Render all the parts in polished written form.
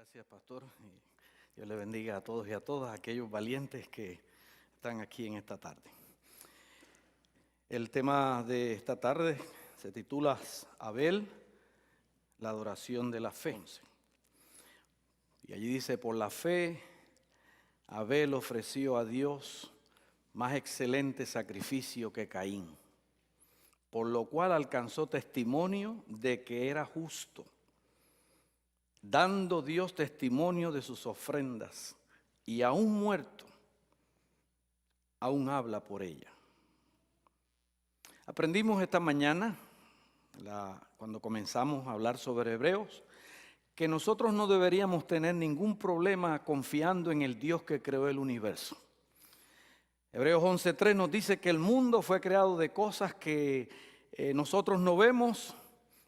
Gracias, pastor. Y Dios le bendiga a todos y a todas aquellos valientes que están aquí en esta tarde. El tema de esta tarde se titula Abel, la adoración de la fe. Y allí dice, por la fe, Abel ofreció a Dios más excelente sacrificio que Caín, por lo cual alcanzó testimonio de que era justo, dando Dios testimonio de sus ofrendas, y aún muerto, aún habla por ella. Aprendimos esta mañana, cuando comenzamos a hablar sobre Hebreos, que nosotros no deberíamos tener ningún problema confiando en el Dios que creó el universo. Hebreos 11:3 nos dice que el mundo fue creado de cosas que nosotros no vemos,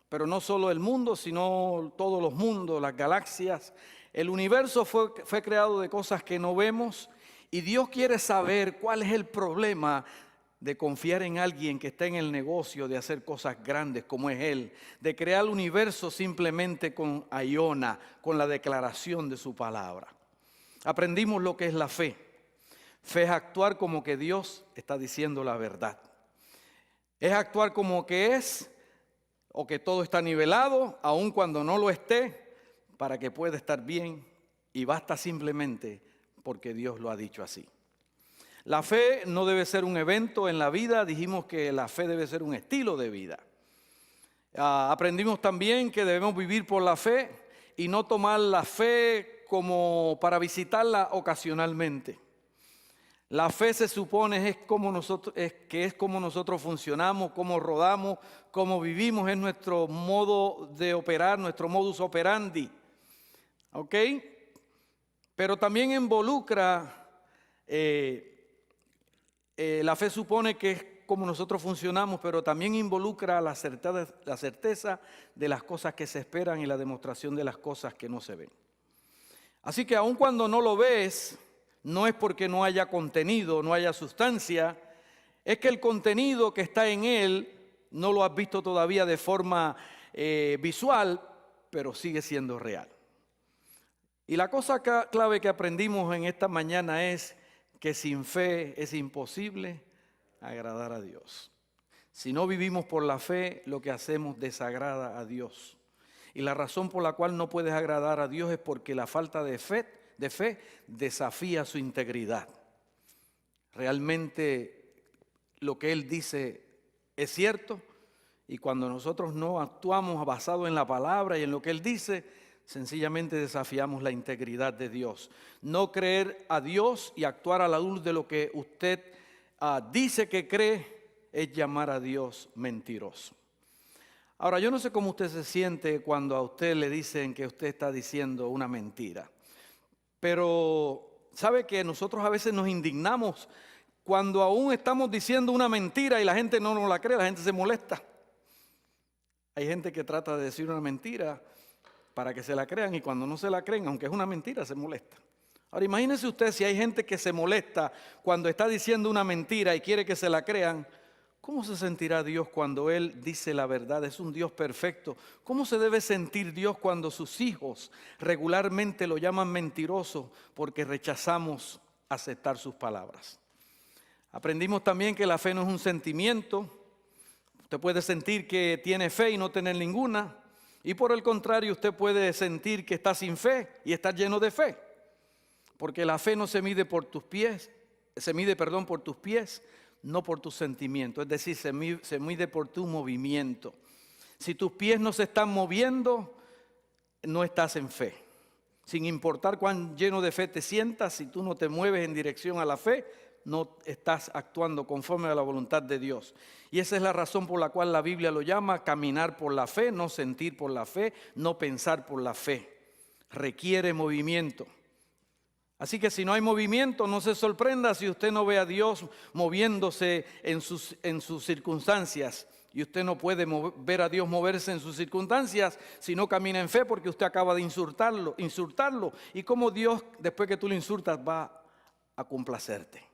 pero no solo el mundo, sino todos los mundos, las galaxias. El universo fue creado de cosas que no vemos, y Dios quiere saber cuál es el problema de confiar en alguien que está en el negocio de hacer cosas grandes como es Él, de crear el universo simplemente con ayona, con la declaración de su palabra. Aprendimos lo que es la fe. Fe es actuar como que Dios está diciendo la verdad. Es actuar como que es o que todo está nivelado, aun cuando no lo esté, para que pueda estar bien, y basta simplemente porque Dios lo ha dicho así. La fe no debe ser un evento en la vida, dijimos que la fe debe ser un estilo de vida. Aprendimos también que debemos vivir por la fe y no tomar la fe como para visitarla ocasionalmente. La fe se supone es como nosotros funcionamos, cómo rodamos, cómo vivimos, es nuestro modo de operar, nuestro modus operandi. ¿Ok? Pero también involucra, la fe supone que es como nosotros funcionamos, pero también involucra la certeza de las cosas que se esperan y la demostración de las cosas que no se ven. Así que aun cuando no lo ves, no es porque no haya contenido, no haya sustancia, es que el contenido que está en él no lo has visto todavía de forma visual, pero sigue siendo real. Y la cosa clave que aprendimos en esta mañana es que sin fe es imposible agradar a Dios. Si no vivimos por la fe, lo que hacemos desagrada a Dios. Y la razón por la cual no puedes agradar a Dios es porque la falta de fe desafía su integridad. Realmente lo que Él dice es cierto, y cuando nosotros no actuamos basado en la palabra y en lo que Él dice, sencillamente desafiamos la integridad de Dios. No creer a Dios y actuar a la luz de lo que usted dice que cree es llamar a Dios mentiroso. Ahora, yo no sé cómo usted se siente cuando a usted le dicen que usted está diciendo una mentira. Pero sabe que nosotros a veces nos indignamos cuando aún estamos diciendo una mentira y la gente no nos la cree, la gente se molesta. Hay gente que trata de decir una mentira para que se la crean, y cuando no se la creen, aunque es una mentira, se molesta. Ahora imagínese usted si hay gente que se molesta cuando está diciendo una mentira y quiere que se la crean. ¿Cómo se sentirá Dios cuando Él dice la verdad? Es un Dios perfecto. ¿Cómo se debe sentir Dios cuando sus hijos regularmente lo llaman mentiroso porque rechazamos aceptar sus palabras? Aprendimos también que la fe no es un sentimiento. Usted puede sentir que tiene fe y no tener ninguna. Y por el contrario, usted puede sentir que está sin fe y estar lleno de fe. Porque la fe no se mide por tus pies, por tus pies, no por tus sentimientos, es decir, se mide por tu movimiento. Si tus pies no se están moviendo, no estás en fe. Sin importar cuán lleno de fe te sientas, si tú no te mueves en dirección a la fe, no estás actuando conforme a la voluntad de Dios. Y esa es la razón por la cual la Biblia lo llama caminar por la fe, no sentir por la fe, no pensar por la fe. Requiere movimiento. Así que si no hay movimiento, no se sorprenda si usted no ve a Dios moviéndose en sus circunstancias. Y usted no puede ver a Dios moverse en sus circunstancias si no camina en fe, porque usted acaba de insultarlo. Y cómo Dios, después que tú lo insultas, va a complacerte.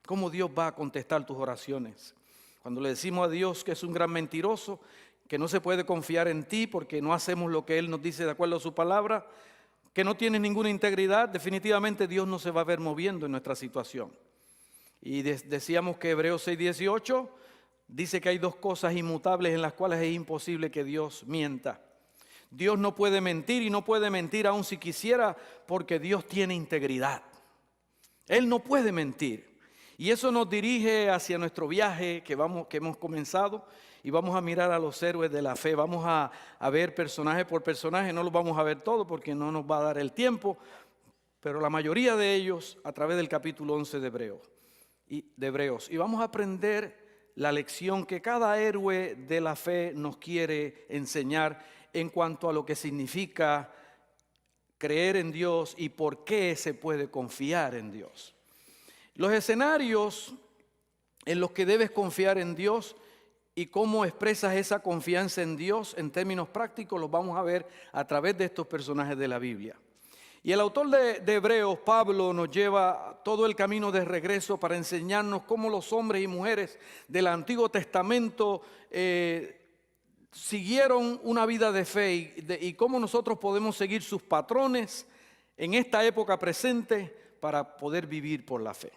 Cómo Dios va a contestar tus oraciones. Cuando le decimos a Dios que es un gran mentiroso, que no se puede confiar en ti porque no hacemos lo que Él nos dice de acuerdo a su palabra, que no tienes ninguna integridad, definitivamente Dios no se va a ver moviendo en nuestra situación. Y decíamos que Hebreos 6:18 dice que hay dos cosas inmutables en las cuales es imposible que Dios mienta. Dios no puede mentir y no puede mentir aun si quisiera, porque Dios tiene integridad. Él no puede mentir. Y eso nos dirige hacia nuestro viaje que hemos comenzado, y vamos a mirar a los héroes de la fe. Vamos a ver personaje por personaje, no los vamos a ver todos porque no nos va a dar el tiempo, pero la mayoría de ellos a través del capítulo 11 de Hebreos. Y vamos a aprender la lección que cada héroe de la fe nos quiere enseñar en cuanto a lo que significa creer en Dios y por qué se puede confiar en Dios. Los escenarios en los que debes confiar en Dios y cómo expresas esa confianza en Dios en términos prácticos los vamos a ver a través de estos personajes de la Biblia. Y el autor de Hebreos, Pablo, nos lleva todo el camino de regreso para enseñarnos cómo los hombres y mujeres del Antiguo Testamento siguieron una vida de fe y cómo nosotros podemos seguir sus patrones en esta época presente para poder vivir por la fe.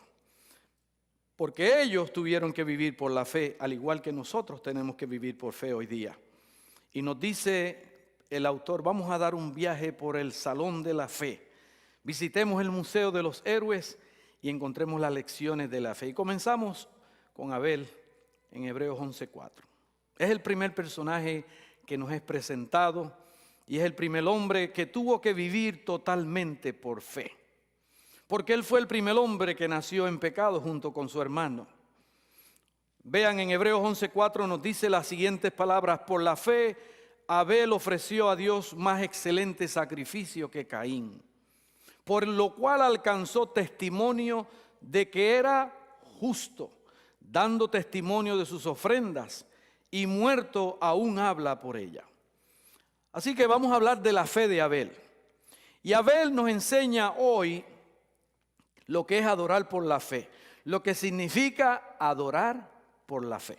Porque ellos tuvieron que vivir por la fe, al igual que nosotros tenemos que vivir por fe hoy día. Y nos dice el autor, vamos a dar un viaje por el Salón de la Fe. Visitemos el Museo de los Héroes y encontremos las lecciones de la fe. Y comenzamos con Abel en Hebreos 11:4. Es el primer personaje que nos es presentado y es el primer hombre que tuvo que vivir totalmente por fe. Porque él fue el primer hombre que nació en pecado junto con su hermano. Vean, en Hebreos 11:4 nos dice las siguientes palabras: por la fe Abel ofreció a Dios más excelente sacrificio que Caín, por lo cual alcanzó testimonio de que era justo, dando testimonio de sus ofrendas, y muerto aún habla por ella. Así que vamos a hablar de la fe de Abel. Y Abel nos enseña hoy lo que es adorar por la fe, lo que significa adorar por la fe.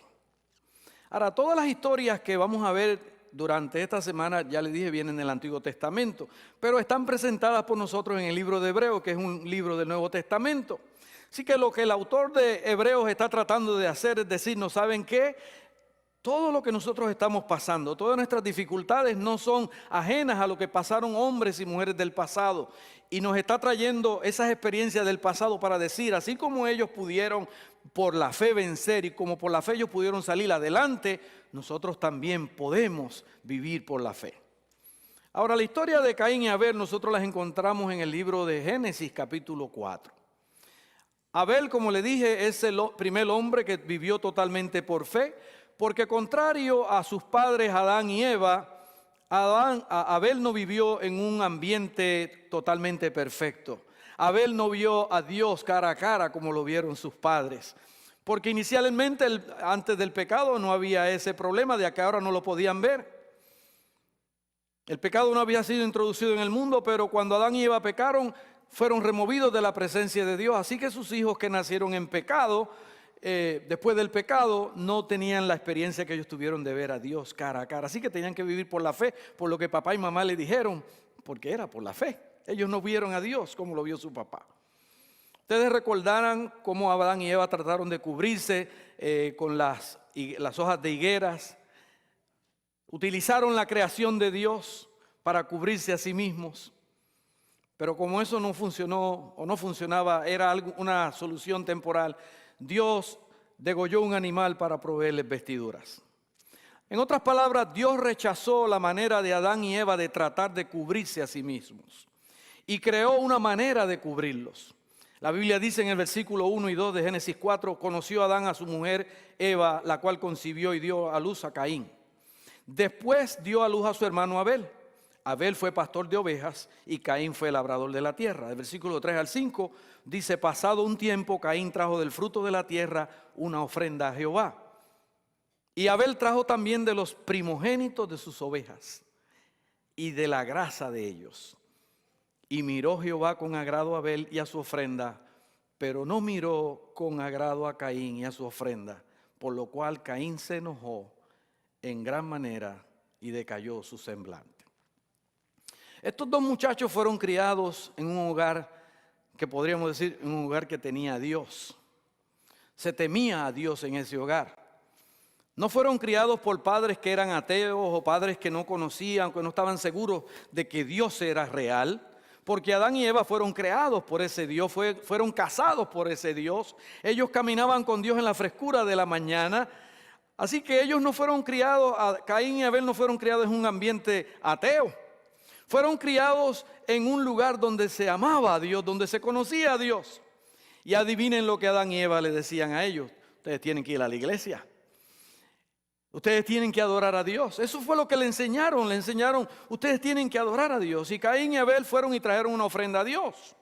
Ahora, todas las historias que vamos a ver durante esta semana, ya les dije, vienen del Antiguo Testamento, pero están presentadas por nosotros en el libro de Hebreos, que es un libro del Nuevo Testamento. Así que lo que el autor de Hebreos está tratando de hacer es decirnos, ¿saben qué? Todo lo que nosotros estamos pasando, todas nuestras dificultades no son ajenas a lo que pasaron hombres y mujeres del pasado. Y nos está trayendo esas experiencias del pasado para decir, así como ellos pudieron por la fe vencer y como por la fe ellos pudieron salir adelante, nosotros también podemos vivir por la fe. Ahora, la historia de Caín y Abel nosotros las encontramos en el libro de Génesis capítulo 4. Abel, como le dije, es el primer hombre que vivió totalmente por fe, porque contrario a sus padres Adán y Eva, Abel no vivió en un ambiente totalmente perfecto. Abel no vio a Dios cara a cara como lo vieron sus padres. Porque inicialmente, antes del pecado, no había ese problema de que ahora no lo podían ver. El pecado no había sido introducido en el mundo, pero cuando Adán y Eva pecaron, fueron removidos de la presencia de Dios. Así que sus hijos que nacieron en pecado, después del pecado, no tenían la experiencia que ellos tuvieron de ver a Dios cara a cara. Así que tenían que vivir por la fe, por lo que papá y mamá le dijeron, porque era por la fe. Ellos no vieron a Dios como lo vio su papá. Ustedes recordarán cómo Adán y Eva trataron de cubrirse con las hojas de higueras. Utilizaron la creación de Dios para cubrirse a sí mismos. Pero como eso no funcionó o no funcionaba, era una solución temporal, Dios degolló un animal para proveerles vestiduras. En otras palabras, Dios rechazó la manera de Adán y Eva de tratar de cubrirse a sí mismos y creó una manera de cubrirlos. La Biblia dice en el versículo 1 y 2 de Génesis 4, conoció Adán a su mujer Eva, la cual concibió y dio a luz a Caín. Después dio a luz a su hermano Abel. Abel fue pastor de ovejas y Caín fue labrador de la tierra. Del versículo 3 al 5 dice, pasado un tiempo, Caín trajo del fruto de la tierra una ofrenda a Jehová. Y Abel trajo también de los primogénitos de sus ovejas y de la grasa de ellos. Y miró Jehová con agrado a Abel y a su ofrenda, pero no miró con agrado a Caín y a su ofrenda, por lo cual Caín se enojó en gran manera y decayó su semblante. Estos dos muchachos fueron criados en un hogar que podríamos decir, un hogar que tenía a Dios. Se temía a Dios en ese hogar. No fueron criados por padres que eran ateos o padres que no conocían, que no estaban seguros de que Dios era real. Porque Adán y Eva fueron creados por ese Dios, fueron casados por ese Dios. Ellos caminaban con Dios en la frescura de la mañana. Así que ellos no fueron criados, Caín y Abel no fueron criados en un ambiente ateo. Fueron criados en un lugar donde se amaba a Dios, donde se conocía a Dios. Y adivinen lo que Adán y Eva le decían a ellos. Ustedes tienen que ir a la iglesia. Ustedes tienen que adorar a Dios. Eso fue lo que le enseñaron. Le enseñaron, ustedes tienen que adorar a Dios. Y Caín y Abel fueron y trajeron una ofrenda a Dios.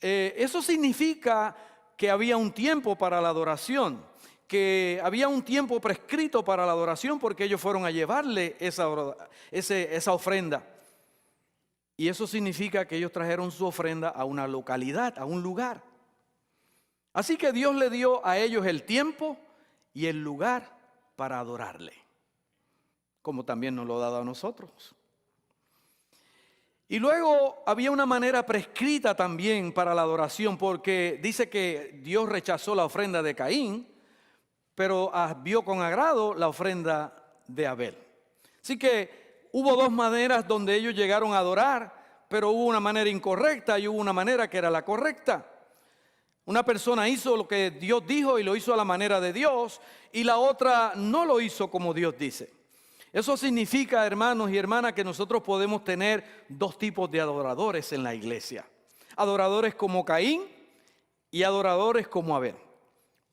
Eso significa que había un tiempo para la adoración. Que había un tiempo prescrito para la adoración porque ellos fueron a llevarle esa ofrenda. Y eso significa que ellos trajeron su ofrenda a una localidad, a un lugar. Así que Dios le dio a ellos el tiempo y el lugar para adorarle, como también nos lo ha dado a nosotros. Y luego había una manera prescrita también para la adoración, porque dice que Dios rechazó la ofrenda de Caín, pero vio con agrado la ofrenda de Abel. Así que hubo dos maneras donde ellos llegaron a adorar, pero hubo una manera incorrecta y hubo una manera que era la correcta. Una persona hizo lo que Dios dijo y lo hizo a la manera de Dios, y la otra no lo hizo como Dios dice. Eso significa, hermanos y hermanas, que nosotros podemos tener dos tipos de adoradores en la iglesia. Adoradores como Caín y adoradores como Abel.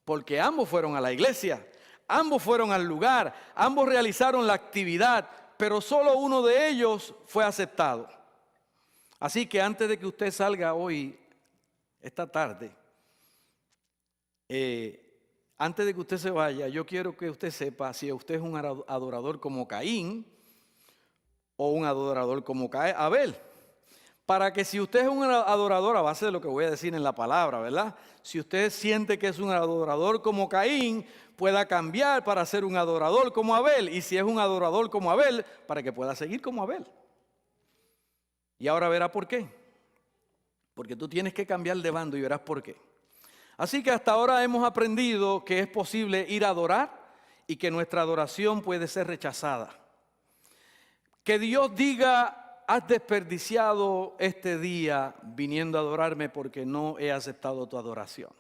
Porque ambos fueron a la iglesia, ambos fueron al lugar, ambos realizaron la actividad, pero solo uno de ellos fue aceptado. Así que antes de que usted salga hoy, esta tarde, antes de que usted se vaya, yo quiero que usted sepa si usted es un adorador como Caín o un adorador como Abel. Para que si usted es un adorador, a base de lo que voy a decir en la palabra, ¿verdad? Si usted siente que es un adorador como Caín, pueda cambiar para ser un adorador como Abel. Y si es un adorador como Abel, para que pueda seguir como Abel. Y ahora verá por qué. Porque tú tienes que cambiar de bando y verás por qué. Así que hasta ahora hemos aprendido que es posible ir a adorar y que nuestra adoración puede ser rechazada. Que Dios diga: has desperdiciado este día viniendo a adorarme porque no he aceptado tu adoración.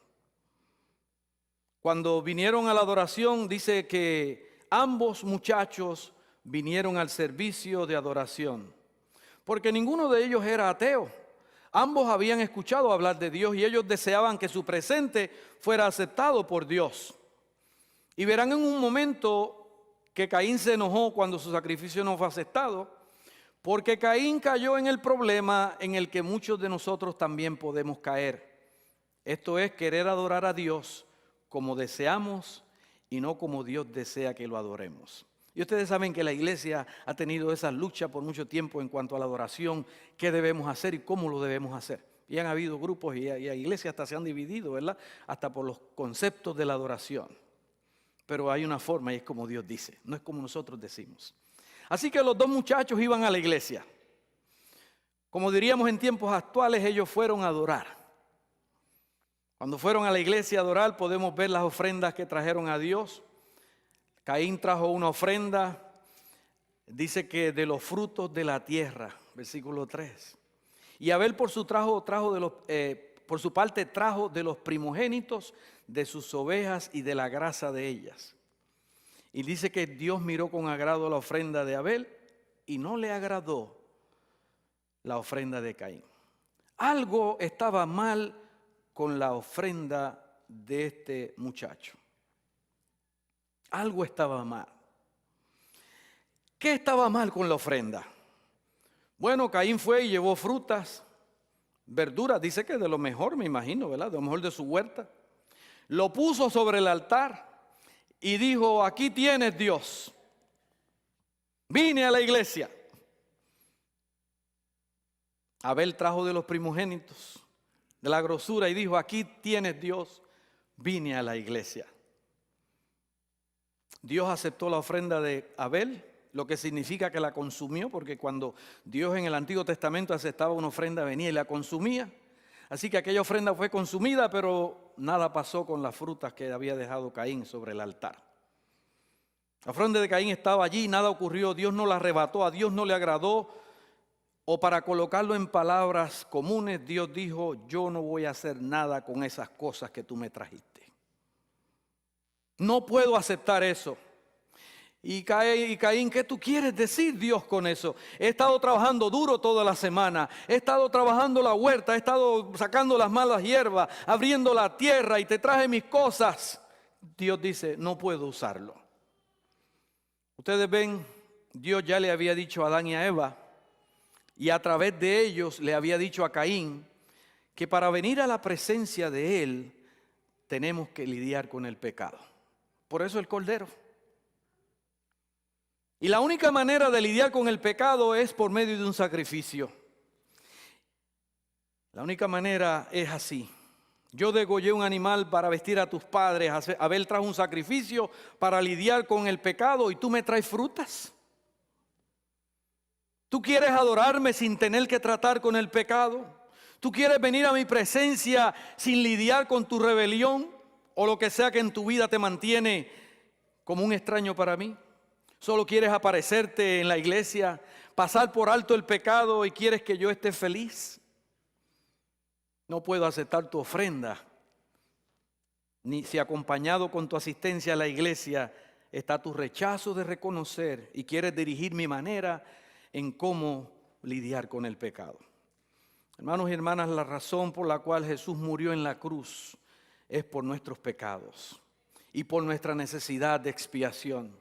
Cuando vinieron a la adoración, dice que ambos muchachos vinieron al servicio de adoración, porque ninguno de ellos era ateo. Ambos habían escuchado hablar de Dios y ellos deseaban que su presente fuera aceptado por Dios. Y verán en un momento que Caín se enojó cuando su sacrificio no fue aceptado, porque Caín cayó en el problema en el que muchos de nosotros también podemos caer. Esto es querer adorar a Dios como deseamos y no como Dios desea que lo adoremos. Y ustedes saben que la iglesia ha tenido esa lucha por mucho tiempo en cuanto a la adoración, qué debemos hacer y cómo lo debemos hacer. Y han habido grupos y iglesias hasta se han dividido, ¿verdad? Hasta por los conceptos de la adoración. Pero hay una forma y es como Dios dice, no es como nosotros decimos. Así que los dos muchachos iban a la iglesia. Como diríamos en tiempos actuales, ellos fueron a adorar. Cuando fueron a la iglesia a adorar, podemos ver las ofrendas que trajeron a Dios. Caín trajo una ofrenda, dice que de los frutos de la tierra, versículo 3. Y Abel por su parte trajo de los primogénitos de sus ovejas y de la grasa de ellas. Y dice que Dios miró con agrado la ofrenda de Abel y no le agradó la ofrenda de Caín. Algo estaba mal con la ofrenda de este muchacho. Algo estaba mal. ¿Qué estaba mal con la ofrenda? Bueno, Caín fue y llevó frutas, verduras, dice que de lo mejor, me imagino, ¿verdad? De lo mejor de su huerta. Lo puso sobre el altar y dijo: aquí tienes, Dios. Vine a la iglesia. Abel trajo de los primogénitos, de la grosura, y dijo: aquí tienes, Dios. Vine a la iglesia. Dios aceptó la ofrenda de Abel lo que significa que la consumió, porque cuando Dios en el Antiguo Testamento aceptaba una ofrenda, venía y la consumía. Así que aquella ofrenda fue consumida, pero nada pasó con las frutas que había dejado Caín sobre el altar. La ofrenda de Caín estaba allí, nada ocurrió, Dios no la arrebató, a Dios no le agradó. O para colocarlo en palabras comunes, Dios dijo, yo no voy a hacer nada con esas cosas que tú me trajiste. No puedo aceptar eso. Y Caín, ¿qué tú quieres decir, Dios, con eso? He estado trabajando duro toda la semana, he estado trabajando la huerta, he estado sacando las malas hierbas, abriendo la tierra y te traje mis cosas. Dios dice, no puedo usarlo. Ustedes ven, Dios ya le había dicho a Adán y a Eva, y a través de ellos le había dicho a Caín, que para venir a la presencia de Él, tenemos que lidiar con el pecado. Por eso el Cordero. Y la única manera de lidiar con el pecado es por medio de un sacrificio. La única manera es así. Yo degollé un animal para vestir a tus padres. Abel trajo un sacrificio para lidiar con el pecado y tú me traes frutas. ¿Tú quieres adorarme sin tener que tratar con el pecado? ¿Tú quieres venir a mi presencia sin lidiar con tu rebelión o lo que sea que en tu vida te mantiene como un extraño para mí? ¿Solo quieres aparecerte en la iglesia, pasar por alto el pecado y quieres que yo esté feliz? No puedo aceptar tu ofrenda, ni si acompañado con tu asistencia a la iglesia está tu rechazo de reconocer y quieres dirigir mi manera en cómo lidiar con el pecado. Hermanos y hermanas, la razón por la cual Jesús murió en la cruz es por nuestros pecados y por nuestra necesidad de expiación.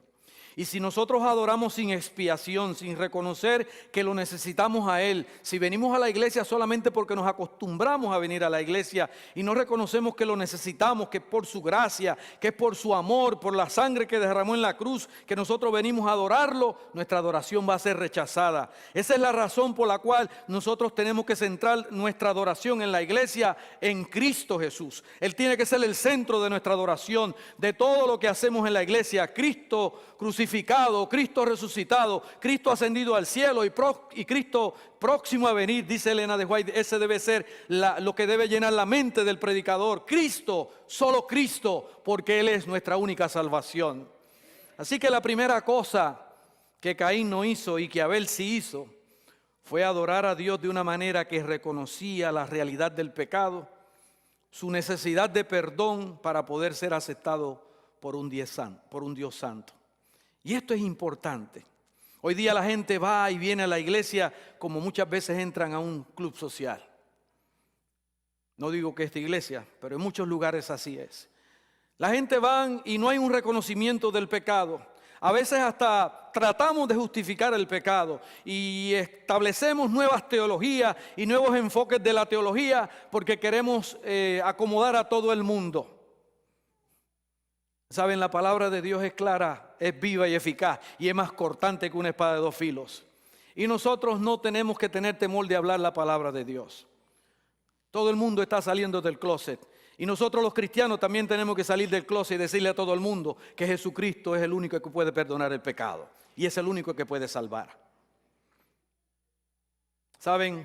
Y si nosotros adoramos sin expiación, sin reconocer que lo necesitamos a Él, si venimos a la iglesia solamente porque nos acostumbramos a venir a la iglesia y no reconocemos que lo necesitamos, que es por su gracia, que es por su amor, por la sangre que derramó en la cruz, que nosotros venimos a adorarlo, nuestra adoración va a ser rechazada. Esa es la razón por la cual nosotros tenemos que centrar nuestra adoración en la iglesia en Cristo Jesús. Él tiene que ser el centro de nuestra adoración, de todo lo que hacemos en la iglesia. Cristo crucificado, Cristo resucitado, Cristo ascendido al cielo y Cristo próximo a venir, dice Elena de White. Ese debe ser lo que debe llenar la mente del predicador. Cristo, solo Cristo, porque Él es nuestra única salvación. Así que la primera cosa que Caín no hizo y que Abel sí hizo fue adorar a Dios de una manera que reconocía la realidad del pecado, su necesidad de perdón para poder ser aceptado por un Dios santo. Y esto es importante. Hoy día la gente va y viene a la iglesia como muchas veces entran a un club social. No digo que esta iglesia, pero en muchos lugares así es. La gente va y no hay un reconocimiento del pecado. A veces hasta tratamos de justificar el pecado y establecemos nuevas teologías y nuevos enfoques de la teología porque queremos acomodar a todo el mundo. Saben, la palabra de Dios es clara, es viva y eficaz y es más cortante que una espada de dos filos. Y nosotros no tenemos que tener temor de hablar la palabra de Dios. Todo el mundo está saliendo del closet. Y nosotros los cristianos también tenemos que salir del closet y decirle a todo el mundo que Jesucristo es el único que puede perdonar el pecado. Y es el único que puede salvar. ¿Saben?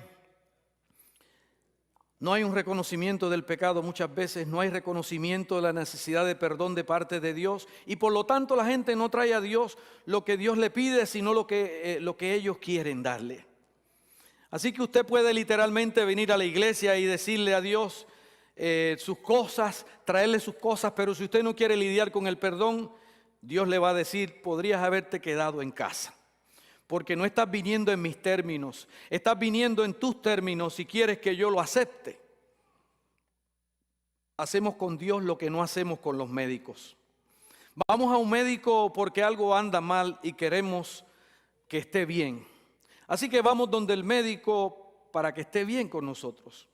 No hay un reconocimiento del pecado muchas veces, no hay reconocimiento de la necesidad de perdón de parte de Dios y por lo tanto la gente no trae a Dios lo que Dios le pide, sino lo que ellos quieren darle. Así que usted puede literalmente venir a la iglesia y decirle a Dios sus cosas, traerle sus cosas, pero si usted no quiere lidiar con el perdón, Dios le va a decir, podrías haberte quedado en casa. Porque no estás viniendo en mis términos, estás viniendo en tus términos si quieres que yo lo acepte. Hacemos con Dios lo que no hacemos con los médicos. Vamos a un médico porque algo anda mal y queremos que esté bien. Así que vamos donde el médico para que esté bien con nosotros.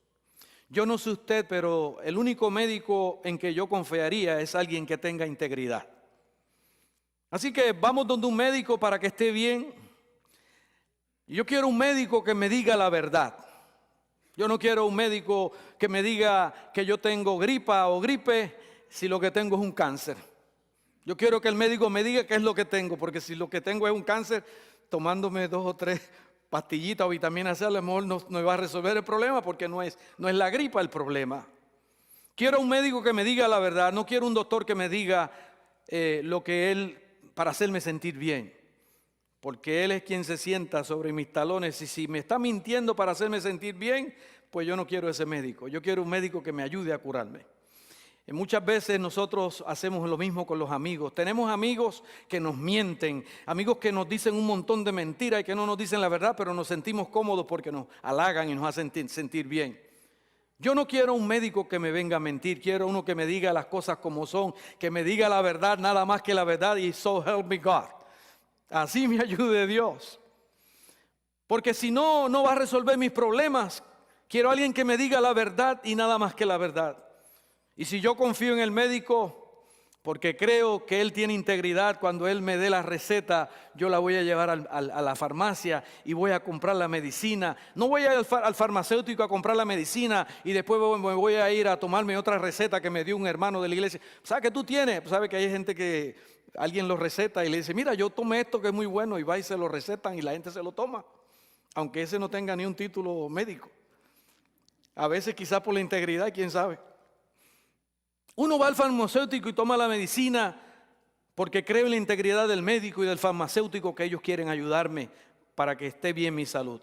Yo no sé usted, pero el único médico en que yo confiaría es alguien que tenga integridad. Así que vamos donde un médico para que esté bien. Yo quiero un médico que me diga la verdad. Yo no quiero un médico que me diga que yo tengo gripa o gripe si lo que tengo es un cáncer. Yo quiero que el médico me diga qué es lo que tengo, porque si lo que tengo es un cáncer, tomándome 2 o 3 pastillitas o vitamina C, a lo mejor no me va a resolver el problema, porque no es la gripa el problema. Quiero un médico que me diga la verdad, no quiero un doctor que me diga lo que él, para hacerme sentir bien, porque él es quien se sienta sobre mis talones, y si me está mintiendo para hacerme sentir bien, pues yo no quiero ese médico. Yo quiero un médico que me ayude a curarme. Y muchas veces nosotros hacemos lo mismo con los amigos. Tenemos amigos que nos mienten, amigos que nos dicen un montón de mentiras y que no nos dicen la verdad, pero nos sentimos cómodos porque nos halagan y nos hacen sentir bien. Yo no quiero un médico que me venga a mentir, quiero uno que me diga las cosas como son, que me diga la verdad, nada más que la verdad, y so help me God. Así me ayude Dios. Porque si no, no va a resolver mis problemas. Quiero a alguien que me diga la verdad y nada más que la verdad. Y si yo confío en el médico, porque creo que él tiene integridad, cuando él me dé la receta, yo la voy a llevar a la farmacia y voy a comprar la medicina. No voy a ir al farmacéutico a comprar la medicina y después me voy a ir a tomarme otra receta que me dio un hermano de la iglesia. ¿Sabe qué tú tienes? ¿Sabe que hay gente que alguien lo receta y le dice, mira, yo tomé esto que es muy bueno, y va y se lo recetan y la gente se lo toma, aunque ese no tenga ni un título médico? A veces quizás por la integridad, quién sabe. Uno va al farmacéutico y toma la medicina porque creo en la integridad del médico y del farmacéutico, que ellos quieren ayudarme para que esté bien mi salud.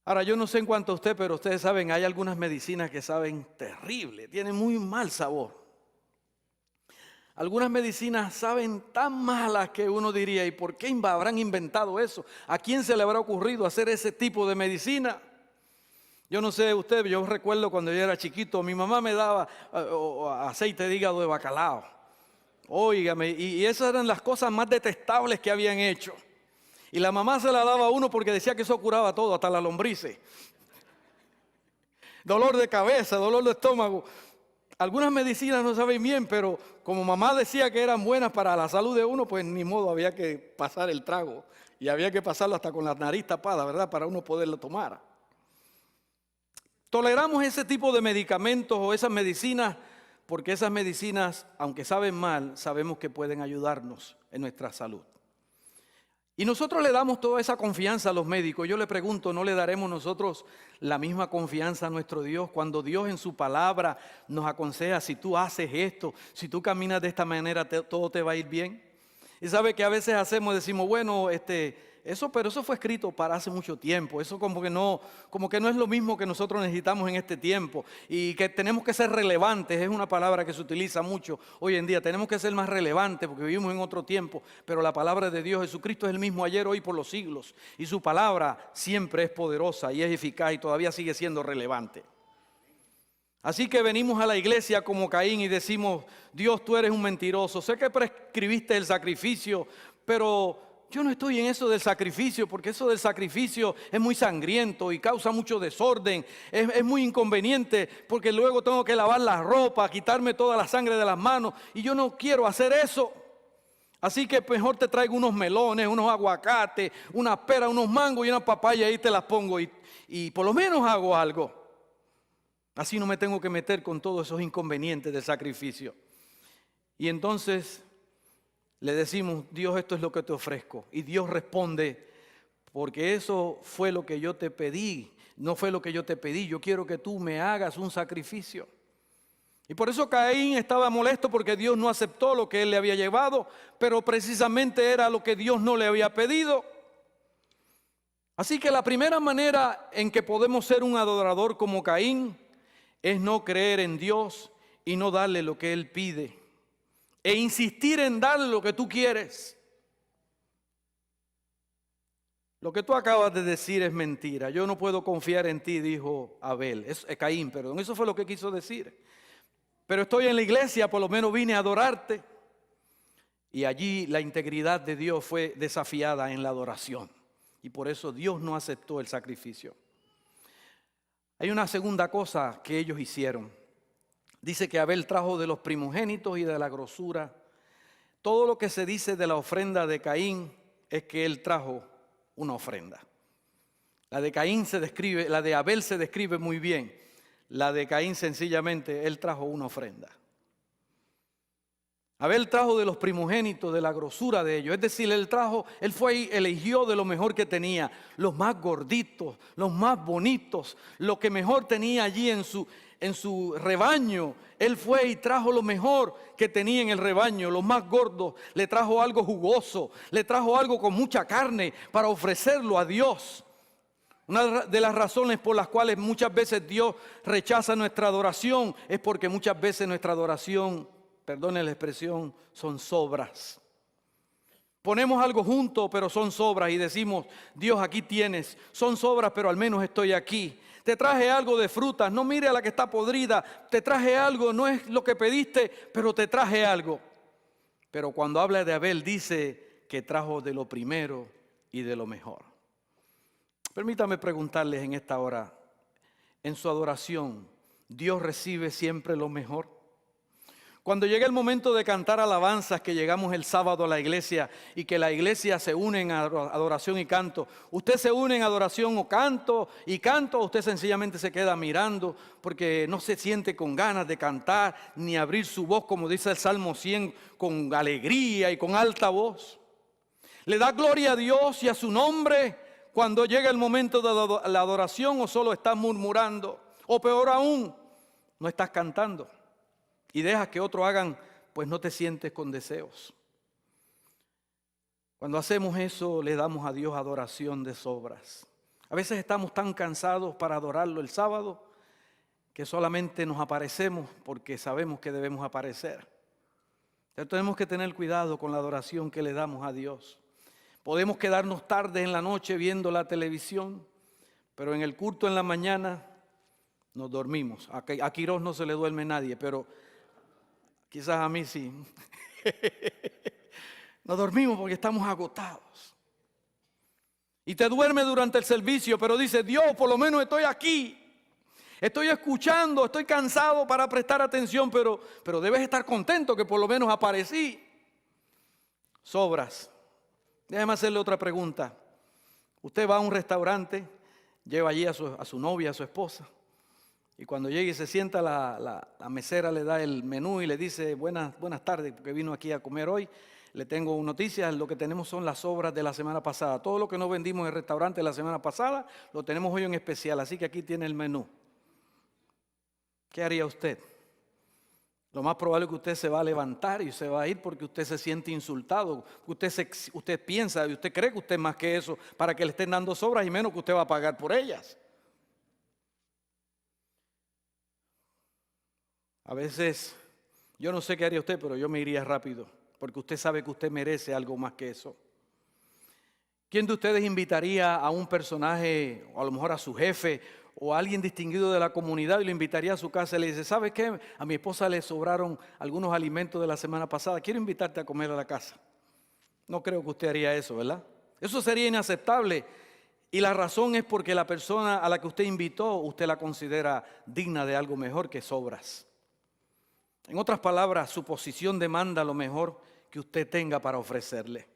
Ahora, yo no sé en cuanto a usted, pero ustedes saben, hay algunas medicinas que saben terrible, tienen muy mal sabor. Algunas medicinas saben tan malas que uno diría, ¿y por qué habrán inventado eso? ¿A quién se le habrá ocurrido hacer ese tipo de medicina? Yo no sé usted, yo recuerdo cuando yo era chiquito, mi mamá me daba aceite de hígado de bacalao. Óigame, y esas eran las cosas más detestables que habían hecho. Y la mamá se la daba a uno porque decía que eso curaba todo, hasta las lombrices. Dolor de cabeza, dolor de estómago. Algunas medicinas no saben bien, pero como mamá decía que eran buenas para la salud de uno, pues ni modo, había que pasar el trago. Y había que pasarlo hasta con la nariz tapada, ¿verdad? Para uno poderlo tomar. Toleramos ese tipo de medicamentos o esas medicinas porque esas medicinas, aunque saben mal, sabemos que pueden ayudarnos en nuestra salud. Y nosotros le damos toda esa confianza a los médicos. Yo le pregunto, ¿no le daremos nosotros la misma confianza a nuestro Dios cuando Dios en su palabra nos aconseja, si tú haces esto, si tú caminas de esta manera, todo te va a ir bien? Y sabe que a veces decimos, bueno, pero eso fue escrito para hace mucho tiempo. Eso como que no es lo mismo que nosotros necesitamos en este tiempo. Y que tenemos que ser relevantes, es una palabra que se utiliza mucho hoy en día. Tenemos que ser más relevantes porque vivimos en otro tiempo. Pero la palabra de Dios, Jesucristo, es el mismo ayer, hoy, por los siglos. Y su palabra siempre es poderosa y es eficaz y todavía sigue siendo relevante. Así que venimos a la iglesia como Caín y decimos, Dios, tú eres un mentiroso. Sé que prescribiste el sacrificio, pero yo no estoy en eso del sacrificio, porque eso del sacrificio es muy sangriento y causa mucho desorden. Es muy inconveniente porque luego tengo que lavar la ropa, quitarme toda la sangre de las manos, y yo no quiero hacer eso. Así que mejor te traigo unos melones, unos aguacates, unas peras, unos mangos y una papaya, y te las pongo y por lo menos hago algo. Así no me tengo que meter con todos esos inconvenientes del sacrificio. Y entonces le decimos, Dios, esto es lo que te ofrezco. Y Dios responde, porque eso fue lo que yo te pedí, no fue lo que yo te pedí. Yo quiero que tú me hagas un sacrificio. Y por eso Caín estaba molesto porque Dios no aceptó lo que él le había llevado, pero precisamente era lo que Dios no le había pedido. Así que la primera manera en que podemos ser un adorador como Caín es no creer en Dios y no darle lo que Él pide, e insistir en darle lo que tú quieres. Lo que tú acabas de decir es mentira. Yo no puedo confiar en ti, dijo Abel. Caín, perdón. Eso fue lo que quiso decir. Pero estoy en la iglesia, por lo menos vine a adorarte. Y allí la integridad de Dios fue desafiada en la adoración. Y por eso Dios no aceptó el sacrificio. Hay una segunda cosa que ellos hicieron. Dice que Abel trajo de los primogénitos y de la grosura. Todo lo que se dice de la ofrenda de Caín es que él trajo una ofrenda. La de Caín se describe, la de Abel se describe muy bien. La de Caín sencillamente, él trajo una ofrenda. Abel trajo de los primogénitos, de la grosura de ellos. Es decir, él fue y eligió de lo mejor que tenía, los más gorditos, los más bonitos, lo que mejor tenía allí en su rebaño. Él fue y trajo lo mejor que tenía en el rebaño, los más gordos. Le trajo algo jugoso, le trajo algo con mucha carne para ofrecerlo a Dios. Una de las razones por las cuales muchas veces Dios rechaza nuestra adoración es porque muchas veces nuestra adoración, perdone la expresión, son sobras. Ponemos algo junto, pero son sobras y decimos, Dios, aquí tienes. Son sobras, pero al menos estoy aquí. Te traje algo de frutas, no mire a la que está podrida. Te traje algo, no es lo que pediste, pero te traje algo. Pero cuando habla de Abel, dice que trajo de lo primero y de lo mejor. Permítame preguntarles en esta hora, en su adoración, ¿Dios recibe siempre lo mejor? Cuando llega el momento de cantar alabanzas, que llegamos el sábado a la iglesia y que la iglesia se une en adoración y canto, ¿usted se une en adoración o canto y canto, o usted sencillamente se queda mirando porque no se siente con ganas de cantar ni abrir su voz, como dice el Salmo 100, con alegría y con alta voz? ¿Le da gloria a Dios y a su nombre cuando llega el momento de la adoración, o solo estás murmurando? O peor aún, no estás cantando y dejas que otros hagan, pues no te sientes con deseos. Cuando hacemos eso, le damos a Dios adoración de sobras. A veces estamos tan cansados para adorarlo el sábado que solamente nos aparecemos porque sabemos que debemos aparecer. Pero tenemos que tener cuidado con la adoración que le damos a Dios. Podemos quedarnos tarde en la noche viendo la televisión, pero en el culto en la mañana nos dormimos. A Quirós no se le duerme nadie, pero quizás a mí sí. Nos dormimos porque estamos agotados. Y te duermes durante el servicio, pero dices, Dios, por lo menos estoy aquí. Estoy escuchando, estoy cansado para prestar atención, pero debes estar contento que por lo menos aparecí. Sobras. Déjeme hacerle otra pregunta. Usted va a un restaurante, lleva allí a su novia, a su esposa, y cuando llegue y se sienta, la mesera le da el menú y le dice, buenas tardes, porque vino aquí a comer hoy. Le tengo noticias, lo que tenemos son las sobras de la semana pasada. Todo lo que no vendimos en el restaurante la semana pasada, lo tenemos hoy en especial, así que aquí tiene el menú. ¿Qué haría usted? Lo más probable es que usted se va a levantar y se va a ir porque usted se siente insultado. Usted piensa y usted cree que usted es más que eso para que le estén dando sobras y menos que usted va a pagar por ellas. A veces, yo no sé qué haría usted, pero yo me iría rápido porque usted sabe que usted merece algo más que eso. ¿Quién de ustedes invitaría a un personaje, o a lo mejor a su jefe, o a alguien distinguido de la comunidad, y lo invitaría a su casa y le dice, ¿sabe qué? A mi esposa le sobraron algunos alimentos de la semana pasada, quiero invitarte a comer a la casa? No creo que usted haría eso, ¿verdad? Eso sería inaceptable, y la razón es porque la persona a la que usted invitó, usted la considera digna de algo mejor que sobras. En otras palabras, su posición demanda lo mejor que usted tenga para ofrecerle.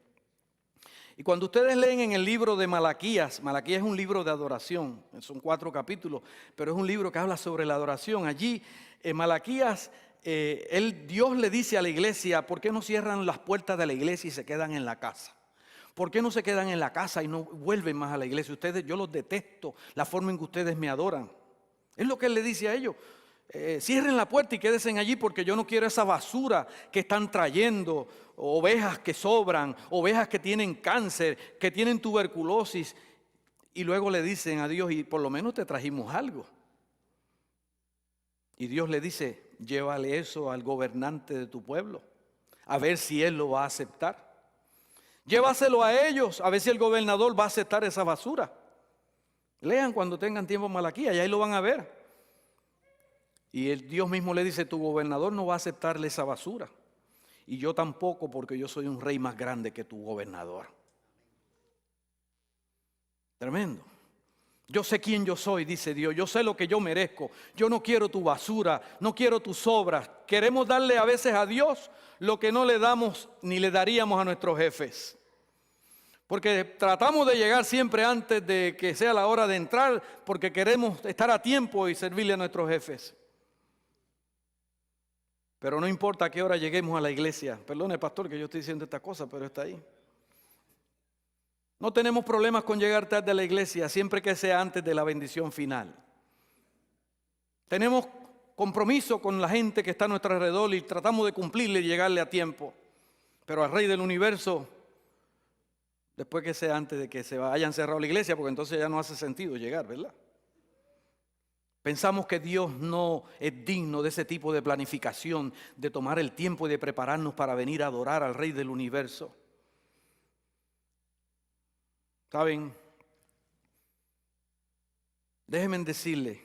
Y cuando ustedes leen en el libro de Malaquías, Malaquías es un libro de adoración, son 4 capítulos, pero es un libro que habla sobre la adoración. Allí en Malaquías, Dios le dice a la iglesia, ¿por qué no cierran las puertas de la iglesia y se quedan en la casa? ¿Por qué no se quedan en la casa y no vuelven más a la iglesia? Yo los detesto, la forma en que ustedes me adoran. Es lo que Él le dice a ellos. Cierren la puerta y quédense allí porque yo no quiero esa basura que están trayendo, ovejas que sobran, ovejas que tienen cáncer, que tienen tuberculosis, y luego le dicen a Dios, y por lo menos te trajimos algo. Y Dios le dice, llévale eso al gobernante de tu pueblo, a ver si él lo va a aceptar. Llévaselo a ellos, a ver si el gobernador va a aceptar esa basura. Lean cuando tengan tiempo Malaquías y ahí lo van a ver. Y Dios mismo le dice, tu gobernador no va a aceptarle esa basura. Y yo tampoco, porque yo soy un rey más grande que tu gobernador. Tremendo. Yo sé quién yo soy, dice Dios. Yo sé lo que yo merezco. Yo no quiero tu basura, no quiero tus obras. Queremos darle a veces a Dios lo que no le damos ni le daríamos a nuestros jefes. Porque tratamos de llegar siempre antes de que sea la hora de entrar, porque queremos estar a tiempo y servirle a nuestros jefes. Pero no importa a qué hora lleguemos a la iglesia. Perdone, pastor, que yo estoy diciendo esta cosa, pero está ahí. No tenemos problemas con llegar tarde a la iglesia, siempre que sea antes de la bendición final. Tenemos compromiso con la gente que está a nuestro alrededor y tratamos de cumplirle y llegarle a tiempo. Pero al Rey del Universo, después que sea antes de que se hayan cerrado la iglesia, porque entonces ya no hace sentido llegar, ¿verdad? Pensamos que Dios no es digno de ese tipo de planificación, de tomar el tiempo y de prepararnos para venir a adorar al Rey del Universo. ¿Saben? Déjenme decirles,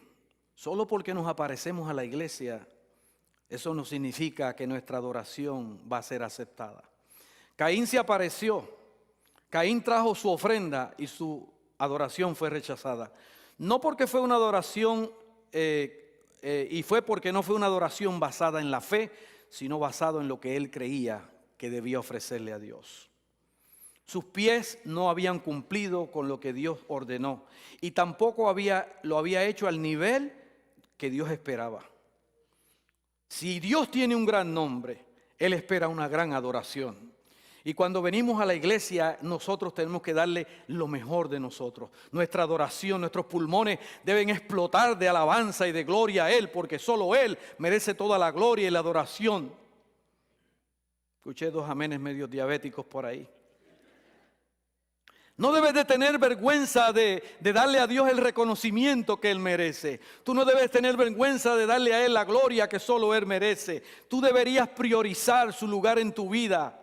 solo porque nos aparecemos a la iglesia, eso no significa que nuestra adoración va a ser aceptada. Caín se apareció, Caín trajo su ofrenda y su adoración fue rechazada. No porque fue una adoración y fue porque no fue una adoración basada en la fe, sino basado en lo que él creía que debía ofrecerle a Dios. Sus pies no habían cumplido con lo que Dios ordenó y tampoco lo había hecho al nivel que Dios esperaba. Si Dios tiene un gran nombre, Él espera una gran adoración. Y cuando venimos a la iglesia, nosotros tenemos que darle lo mejor de nosotros. Nuestra adoración, nuestros pulmones deben explotar de alabanza y de gloria a Él, porque solo Él merece toda la gloria y la adoración. Escuché 2 amenes medio diabéticos por ahí. No debes de tener vergüenza de darle a Dios el reconocimiento que Él merece. Tú no debes tener vergüenza de darle a Él la gloria que solo Él merece. Tú deberías priorizar su lugar en tu vida,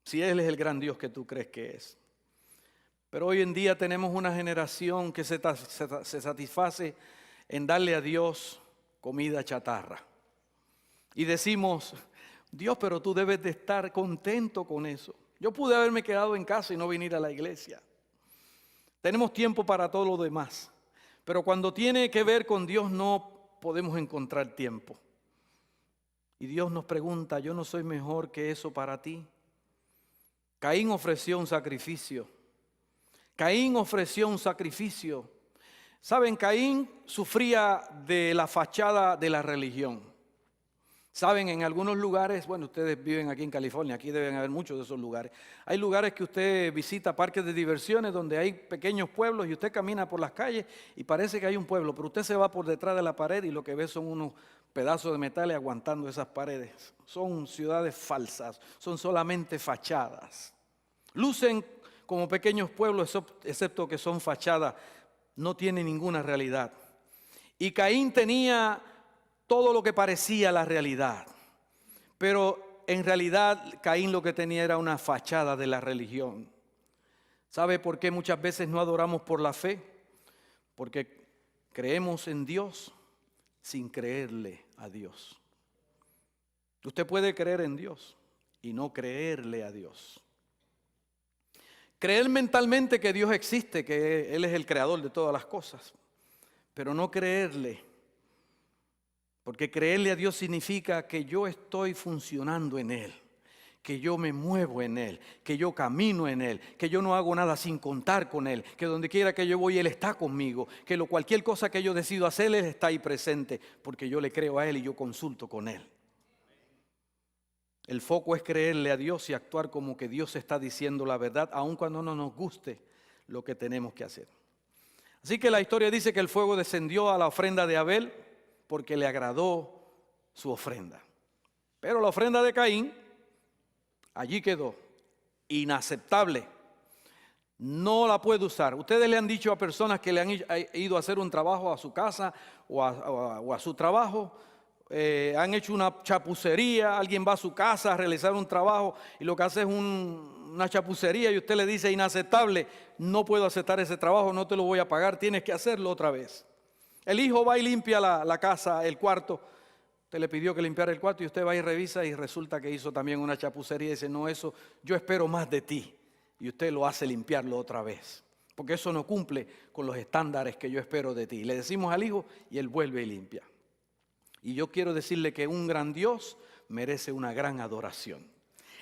si Él es el gran Dios que tú crees que es. Pero hoy en día tenemos una generación que se satisface en darle a Dios comida chatarra. Y decimos, Dios, pero tú debes de estar contento con eso. Yo pude haberme quedado en casa y no venir a la iglesia. Tenemos tiempo para todo lo demás. Pero cuando tiene que ver con Dios no podemos encontrar tiempo. Y Dios nos pregunta, ¿yo no soy mejor que eso para ti? Caín ofreció un sacrificio. Caín ofreció un sacrificio. Saben, Caín sufría de la fachada de la religión. Saben, en algunos lugares, bueno, ustedes viven aquí en California, aquí deben haber muchos de esos lugares. Hay lugares que usted visita, parques de diversiones, donde hay pequeños pueblos y usted camina por las calles y parece que hay un pueblo, pero usted se va por detrás de la pared y lo que ve son unos pedazos de metal aguantando esas paredes. Son ciudades falsas, son solamente fachadas. Lucen como pequeños pueblos, excepto que son fachadas, no tienen ninguna realidad. Y Caín tenía todo lo que parecía la realidad, pero en realidad Caín lo que tenía era una fachada de la religión. ¿Sabe por qué muchas veces no adoramos por la fe? Porque creemos en Dios sin creerle a Dios. Usted puede creer en Dios y no creerle a Dios. Creer mentalmente que Dios existe, que Él es el creador de todas las cosas, pero no creerle. Porque creerle a Dios significa que yo estoy funcionando en Él, que yo me muevo en Él, que yo camino en Él, que yo no hago nada sin contar con Él, que donde quiera que yo voy Él está conmigo, que cualquier cosa que yo decido hacer Él está ahí presente, porque yo le creo a Él y yo consulto con Él. El foco es creerle a Dios y actuar como que Dios está diciendo la verdad, aun cuando no nos guste lo que tenemos que hacer. Así que la historia dice que el fuego descendió a la ofrenda de Abel, porque le agradó su ofrenda. Pero la ofrenda de Caín, allí quedó, inaceptable. No la puede usar. Ustedes le han dicho a personas que le han ido a hacer un trabajo a su casa o a su trabajo, han hecho una chapucería, alguien va a su casa a realizar un trabajo y lo que hace es una chapucería y usted le dice inaceptable, no puedo aceptar ese trabajo, no te lo voy a pagar, tienes que hacerlo otra vez. El hijo va y limpia la casa, el cuarto. Usted le pidió que limpiara el cuarto y usted va y revisa y resulta que hizo también una chapucería y dice, no, eso yo espero más de ti. Y usted lo hace limpiarlo otra vez, porque eso no cumple con los estándares que yo espero de ti. Le decimos al hijo y él vuelve y limpia. Y yo quiero decirle que un gran Dios merece una gran adoración.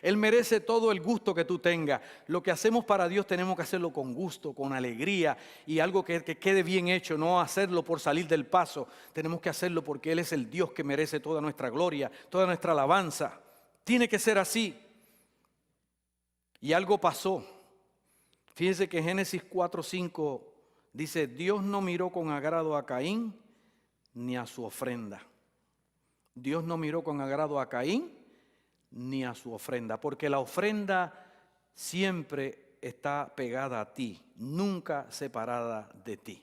Él merece todo el gusto que tú tengas. Lo que hacemos para Dios tenemos que hacerlo con gusto, con alegría y algo que quede bien hecho, no hacerlo por salir del paso. Tenemos que hacerlo porque Él es el Dios que merece toda nuestra gloria, toda nuestra alabanza. Tiene que ser así. Y algo pasó. Fíjense que Génesis 4:5 dice, Dios no miró con agrado a Caín ni a su ofrenda. Dios no miró con agrado a Caín ni a su ofrenda, porque la ofrenda siempre está pegada a ti, nunca separada de ti.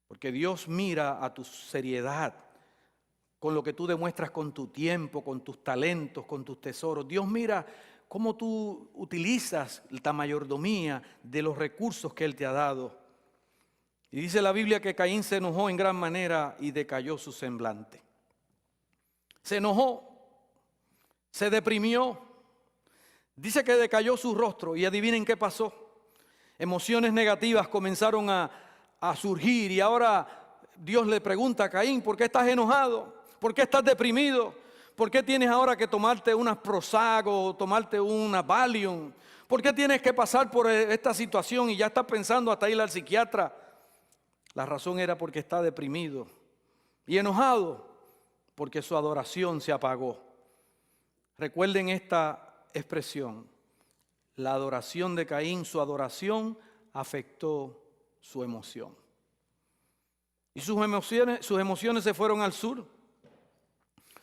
Porque Dios mira a tu seriedad, con lo que tú demuestras con tu tiempo, con tus talentos, con tus tesoros. Dios mira cómo tú utilizas la mayordomía de los recursos que Él te ha dado. Y dice la Biblia que Caín se enojó en gran manera y decayó su semblante. Se enojó, se deprimió, dice que decayó su rostro y adivinen qué pasó. Emociones negativas comenzaron a surgir y ahora Dios le pregunta a Caín, ¿por qué estás enojado? ¿Por qué estás deprimido? ¿Por qué tienes ahora que tomarte unas Prozac o tomarte una Valium? ¿Por qué tienes que pasar por esta situación y ya estás pensando hasta ir al psiquiatra? La razón era porque está deprimido y enojado porque su adoración se apagó. Recuerden esta expresión, la adoración de Caín, su adoración afectó su emoción. Y sus emociones se fueron al sur.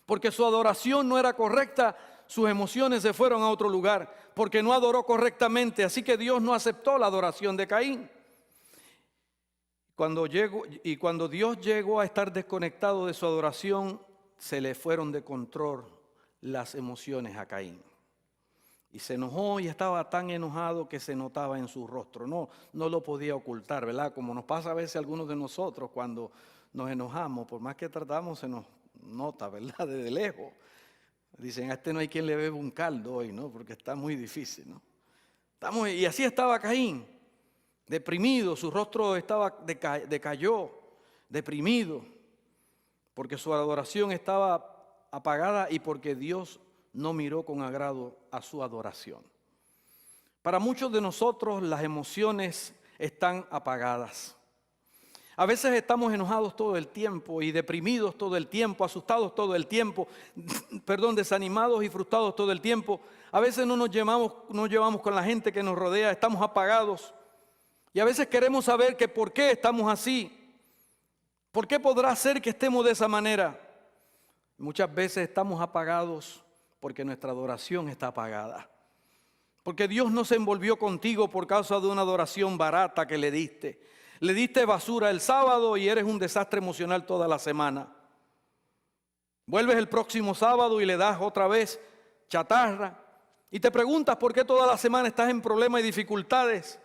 Porque su adoración no era correcta, sus emociones se fueron a otro lugar, porque no adoró correctamente, así que Dios no aceptó la adoración de Caín. Cuando Dios llegó a estar desconectado de su adoración, se le fueron de control las emociones a Caín. Y se enojó y estaba tan enojado que se notaba en su rostro. No lo podía ocultar, ¿verdad? Como nos pasa a veces a algunos de nosotros cuando nos enojamos, por más que tratamos se nos nota, ¿verdad? Desde lejos. Dicen, a este no hay quien le beba un caldo hoy, ¿no? Porque está muy difícil, ¿no? Y así estaba Caín, deprimido, su rostro decayó, deprimido, porque su adoración estaba apagada y porque Dios no miró con agrado a su adoración. Para muchos de nosotros las emociones están apagadas. A veces estamos enojados todo el tiempo y deprimidos todo el tiempo, asustados todo el tiempo, desanimados y frustrados todo el tiempo. A veces no nos llevamos con la gente que nos rodea, estamos apagados. Y a veces queremos saber que por qué estamos así. ¿Por qué podrá ser que estemos de esa manera? Muchas veces estamos apagados porque nuestra adoración está apagada. Porque Dios no se envolvió contigo por causa de una adoración barata que le diste. Le diste basura el sábado y eres un desastre emocional toda la semana. Vuelves el próximo sábado y le das otra vez chatarra. Y te preguntas por qué toda la semana estás en problemas y dificultades.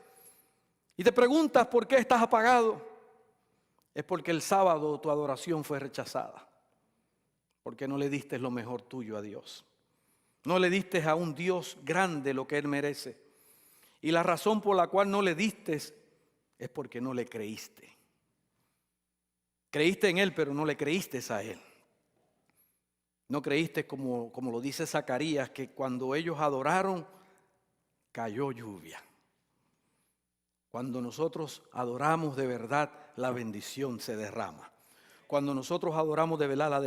Y te preguntas por qué estás apagado. Es porque el sábado tu adoración fue rechazada. Porque no le diste lo mejor tuyo a Dios. No le diste a un Dios grande lo que Él merece. Y la razón por la cual no le diste es porque no le creíste. Creíste en Él, pero no le creíste a Él. No creíste como lo dice Zacarías, que cuando ellos adoraron, cayó lluvia. Cuando nosotros adoramos de verdad, la bendición se derrama. Cuando nosotros adoramos de verdad,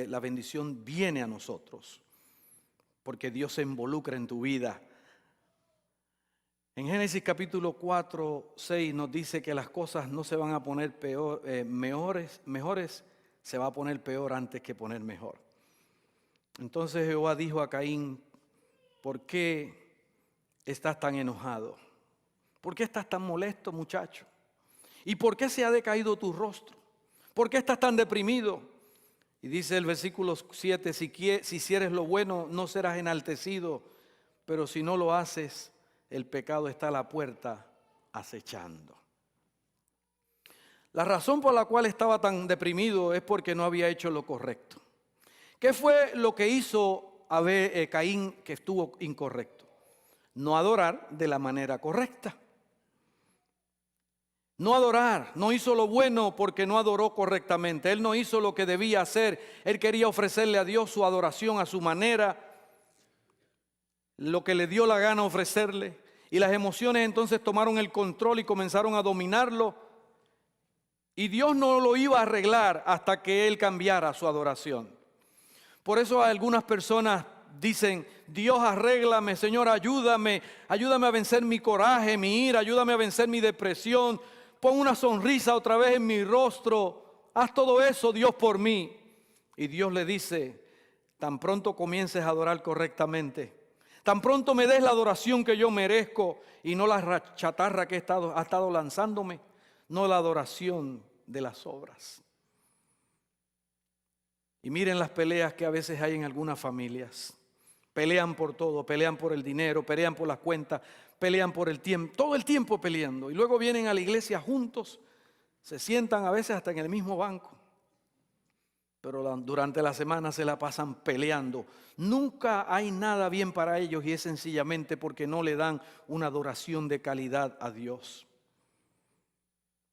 la bendición viene a nosotros. Porque Dios se involucra en tu vida. En Génesis capítulo 4, 6 nos dice que las cosas no se van a poner mejores, se va a poner peor antes que poner mejor. Entonces Jehová dijo a Caín, ¿por qué estás tan enojado? ¿Por qué estás tan molesto, muchacho? ¿Y por qué se ha decaído tu rostro? ¿Por qué estás tan deprimido? Y dice el versículo 7, si hicieres lo bueno no serás enaltecido, pero si no lo haces, el pecado está a la puerta acechando. La razón por la cual estaba tan deprimido es porque no había hecho lo correcto. ¿Qué fue lo que hizo Caín que estuvo incorrecto? No adorar de la manera correcta. No adorar, no hizo lo bueno porque no adoró correctamente. Él no hizo lo que debía hacer. Él quería ofrecerle a Dios su adoración a su manera. lo que le dio la gana ofrecerle, y las emociones entonces tomaron el control y comenzaron a dominarlo, y Dios no lo iba a arreglar hasta que él cambiara su adoración. Por eso algunas personas dicen: Dios, arréglame, Señor, ayúdame a vencer mi coraje, mi ira, ayúdame a vencer mi depresión, pon una sonrisa otra vez en mi rostro, haz todo eso, Dios, por mí. Y Dios le dice: tan pronto comiences a adorar correctamente, tan pronto me des la adoración que yo merezco y no la chatarra que ha estado lanzándome, no la adoración de las obras. Y miren las peleas que a veces hay en algunas familias. Pelean por todo, pelean por el dinero, pelean por las cuentas, pelean por el tiempo, todo el tiempo peleando. Y luego vienen a la iglesia juntos, se sientan a veces hasta en el mismo banco. Pero durante la semana se la pasan peleando. Nunca hay nada bien para ellos, y es sencillamente porque no le dan una adoración de calidad a Dios.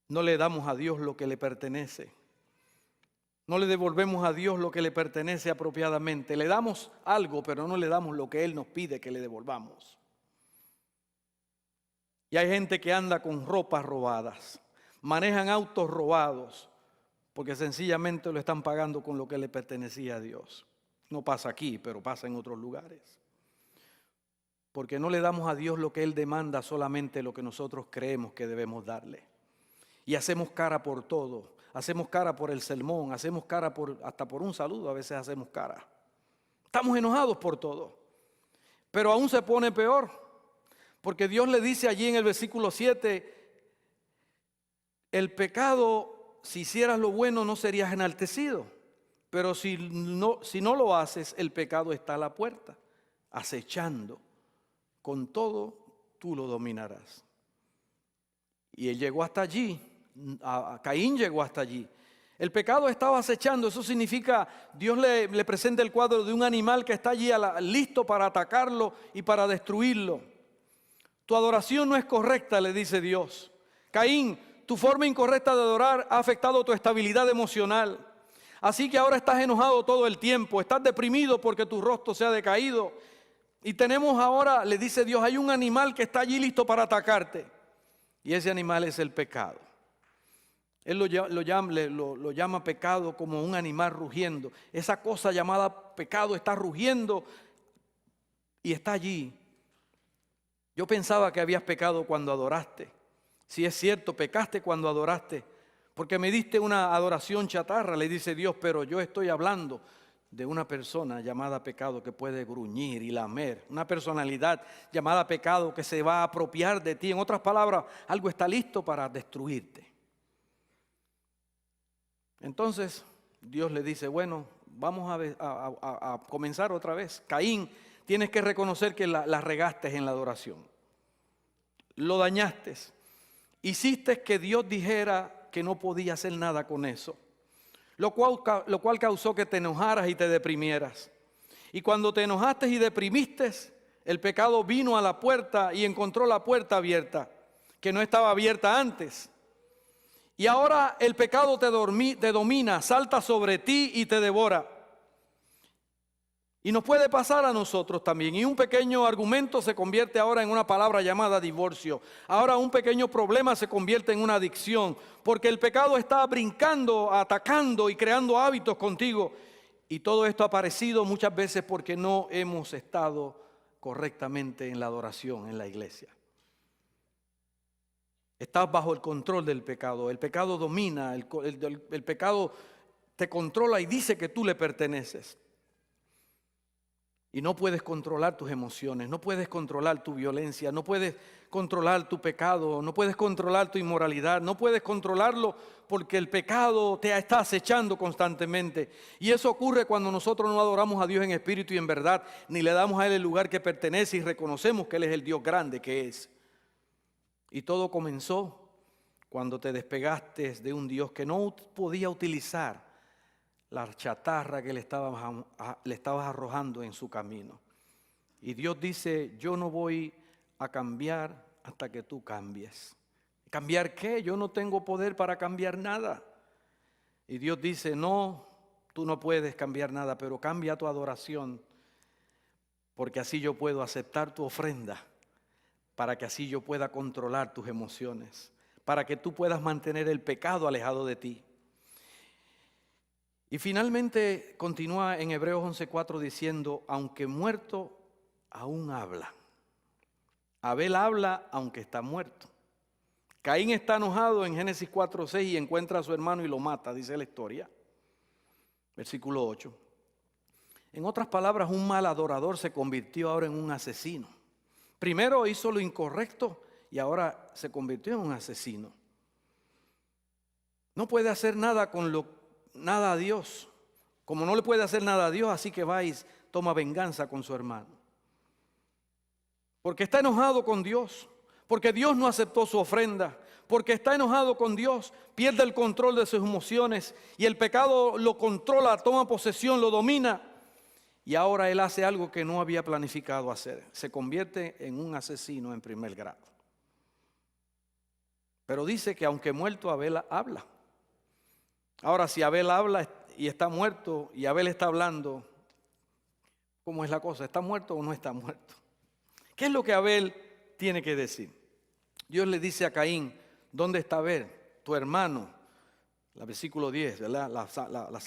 No le damos a Dios lo que le pertenece. No le devolvemos a Dios lo que le pertenece apropiadamente. Le damos algo, pero no le damos lo que Él nos pide que le devolvamos. Y hay gente que anda con ropas robadas, manejan autos robados, porque sencillamente lo están pagando con lo que le pertenecía a Dios. No pasa aquí, pero pasa en otros lugares. Porque no le damos a Dios lo que Él demanda, solamente lo que nosotros creemos que debemos darle. Y hacemos cara por todo. Hacemos cara por el sermón, hacemos cara hasta por un saludo, a veces hacemos cara. Estamos enojados por todo. Pero aún se pone peor, porque Dios le dice allí en el versículo 7, el pecado, si hicieras lo bueno, no serías enaltecido. Pero si no lo haces, el pecado está a la puerta, acechando. Con todo, tú lo dominarás. Y él llegó hasta allí. Caín llegó hasta allí. El pecado estaba acechando. Eso significa, Dios le presenta el cuadro de un animal que está allí listo para atacarlo y para destruirlo. Tu adoración no es correcta, le dice Dios. Caín, tu forma incorrecta de adorar ha afectado tu estabilidad emocional. Así que ahora estás enojado todo el tiempo, estás deprimido porque tu rostro se ha decaído. Y tenemos ahora, le dice Dios, hay un animal que está allí listo para atacarte. Y ese animal es el pecado. Él lo llama pecado como un animal rugiendo. Esa cosa llamada pecado está rugiendo y está allí. Yo pensaba que habías pecado cuando adoraste. Si es cierto, pecaste cuando adoraste, porque me diste una adoración chatarra, le dice Dios, pero yo estoy hablando de una persona llamada pecado que puede gruñir y lamer, una personalidad llamada pecado que se va a apropiar de ti. En otras palabras, algo está listo para destruirte. Entonces Dios le dice, bueno, vamos a comenzar otra vez. Caín, tienes que reconocer que la regaste en la adoración. Lo dañaste. Hiciste que Dios dijera que no podía hacer nada con eso. Lo cual causó que te enojaras y te deprimieras. Y cuando te enojaste y deprimiste, el pecado vino a la puerta y encontró la puerta abierta, que no estaba abierta antes. Y ahora el pecado te domina, salta sobre ti y te devora. Y nos puede pasar a nosotros también. Y un pequeño argumento se convierte ahora en una palabra llamada divorcio. Ahora un pequeño problema se convierte en una adicción. Porque el pecado está brincando, atacando y creando hábitos contigo. Y todo esto ha aparecido muchas veces porque no hemos estado correctamente en la adoración en la iglesia. Estás bajo el control del pecado. El pecado domina, el pecado te controla y dice que tú le perteneces. Y no puedes controlar tus emociones, no puedes controlar tu violencia, no puedes controlar tu pecado, no puedes controlar tu inmoralidad, no puedes controlarlo porque el pecado te está acechando constantemente. Y eso ocurre cuando nosotros no adoramos a Dios en espíritu y en verdad, ni le damos a Él el lugar que pertenece y reconocemos que Él es el Dios grande que es. Y todo comenzó cuando te despegaste de un Dios que no podía utilizar la chatarra que le estabas arrojando en su camino. Y Dios dice, yo no voy a cambiar hasta que tú cambies. ¿Cambiar qué? Yo no tengo poder para cambiar nada. Y Dios dice, no, tú no puedes cambiar nada, pero cambia tu adoración. porque así yo puedo aceptar tu ofrenda, para que así yo pueda controlar tus emociones, para que tú puedas mantener el pecado alejado de ti. Y finalmente continúa en Hebreos 11:4 diciendo, aunque muerto, aún habla. Abel habla aunque está muerto. Caín está enojado en Génesis 4:6 y encuentra a su hermano y lo mata, dice la historia. Versículo 8. En otras palabras, un mal adorador se convirtió ahora en un asesino. Primero hizo lo incorrecto y ahora se convirtió en un asesino. No puede hacer nada nada a Dios. Como no le puede hacer nada a Dios, así que va y toma venganza con su hermano. Porque está enojado con Dios, porque Dios no aceptó su ofrenda, porque está enojado con Dios, pierde el control de sus emociones y el pecado lo controla, toma posesión, lo domina. Y ahora él hace algo que no había planificado hacer. Se convierte en un asesino en primer grado. Pero dice que aunque muerto, Abel habla. Ahora, si Abel habla y está muerto y Abel está hablando, ¿cómo es la cosa? ¿Está muerto o no está muerto? ¿Qué es lo que Abel tiene que decir? Dios le dice a Caín, ¿dónde está Abel? Tu hermano. El versículo 10, ¿verdad?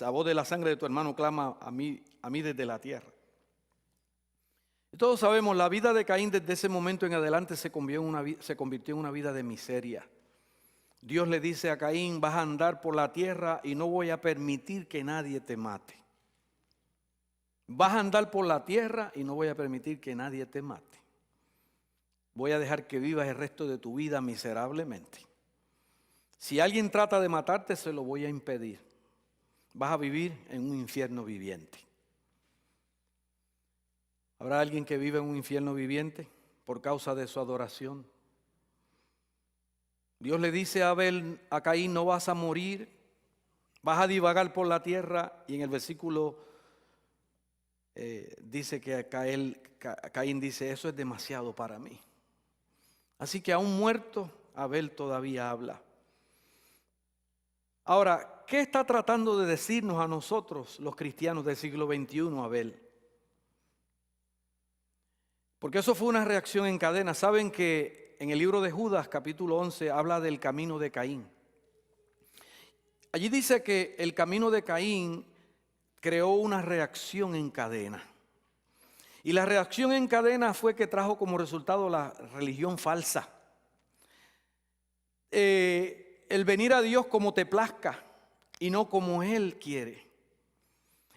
La voz de la sangre de tu hermano clama a mí desde la tierra. Y todos sabemos, la vida de Caín desde ese momento en adelante se convirtió en una vida de miseria. Dios le dice a Caín, vas a andar por la tierra y no voy a permitir que nadie te mate. Vas a andar por la tierra y no voy a permitir que nadie te mate. Voy a dejar que vivas el resto de tu vida miserablemente. Si alguien trata de matarte, se lo voy a impedir. Vas a vivir en un infierno viviente. ¿Habrá alguien que vive en un infierno viviente por causa de su adoración? Dios le dice a Caín, no vas a morir, vas a divagar por la tierra. Y en el versículo dice que Caín dice, eso es demasiado para mí. Así que aún muerto, Abel todavía habla. Ahora, ¿qué está tratando de decirnos a nosotros, los cristianos del siglo XXI, Abel? Porque eso fue una reacción en cadena. Saben que en el libro de Judas, capítulo 11, habla del camino de Caín. Allí dice que el camino de Caín creó una reacción en cadena. Y la reacción en cadena fue que trajo como resultado la religión falsa. El venir a Dios como te plazca y no como Él quiere.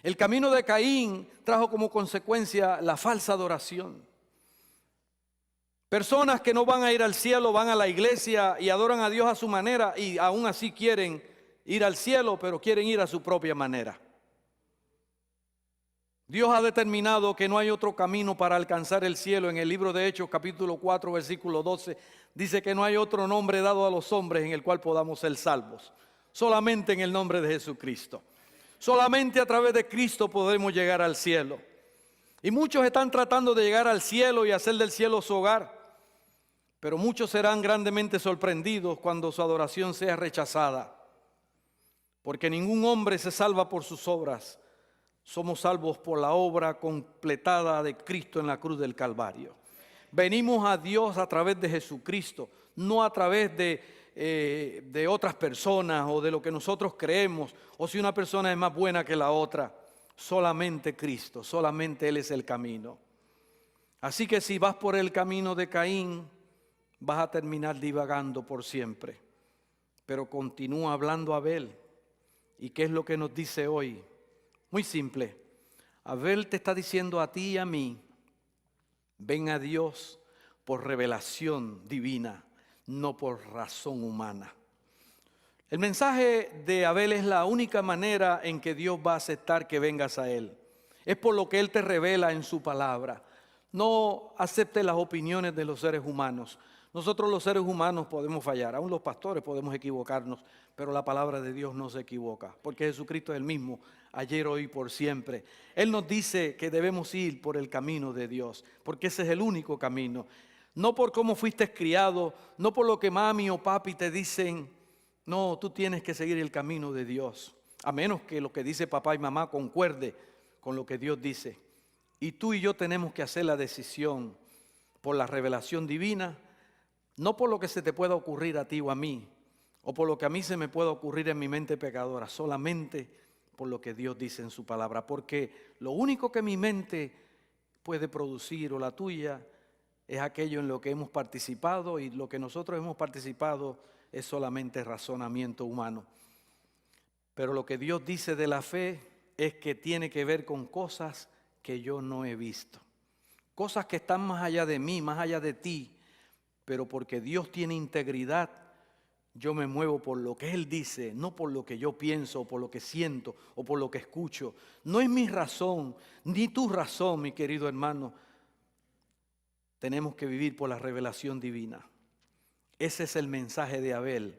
El camino de Caín trajo como consecuencia la falsa adoración. Personas que no van a ir al cielo van a la iglesia y adoran a Dios a su manera y aún así quieren ir al cielo, pero quieren ir a su propia manera. Dios ha determinado que no hay otro camino para alcanzar el cielo. En el libro de Hechos, capítulo 4, versículo 12, dice que no hay otro nombre dado a los hombres en el cual podamos ser salvos. Solamente en el nombre de Jesucristo. Solamente a través de Cristo podemos llegar al cielo. Y muchos están tratando de llegar al cielo y hacer del cielo su hogar. Pero muchos serán grandemente sorprendidos cuando su adoración sea rechazada. Porque ningún hombre se salva por sus obras. Somos salvos por la obra completada de Cristo en la cruz del Calvario. Venimos a Dios a través de Jesucristo, no a través de otras personas o de lo que nosotros creemos, o si una persona es más buena que la otra. Solamente Cristo, solamente Él es el camino. Así que si vas por el camino de Caín, vas a terminar divagando por siempre. Pero continúa hablando Abel. ¿Y qué es lo que nos dice hoy? Muy simple. Abel te está diciendo a ti y a mí, ven a Dios por revelación divina, no por razón humana. El mensaje de Abel es la única manera en que Dios va a aceptar que vengas a Él. Es por lo que Él te revela en su palabra. No acepte las opiniones de los seres humanos. Nosotros los seres humanos podemos fallar, aún los pastores podemos equivocarnos, pero la palabra de Dios no se equivoca, porque Jesucristo es el mismo, ayer, hoy, por siempre. Él nos dice que debemos ir por el camino de Dios, porque ese es el único camino. No por cómo fuiste criado, no por lo que mami o papi te dicen, no, tú tienes que seguir el camino de Dios, a menos que lo que dice papá y mamá concuerde con lo que Dios dice. Y tú y yo tenemos que hacer la decisión por la revelación divina, no por lo que se te pueda ocurrir a ti o a mí, o por lo que a mí se me pueda ocurrir en mi mente pecadora, solamente por lo que Dios dice en su palabra. Porque lo único que mi mente puede producir, o la tuya, es aquello en lo que hemos participado, y lo que nosotros hemos participado es solamente razonamiento humano. Pero lo que Dios dice de la fe es que tiene que ver con cosas que yo no he visto. Cosas que están más allá de mí, más allá de ti. Pero porque Dios tiene integridad, yo me muevo por lo que Él dice, no por lo que yo pienso, o por lo que siento, o por lo que escucho. No es mi razón, ni tu razón, mi querido hermano. Tenemos que vivir por la revelación divina. Ese es el mensaje de Abel,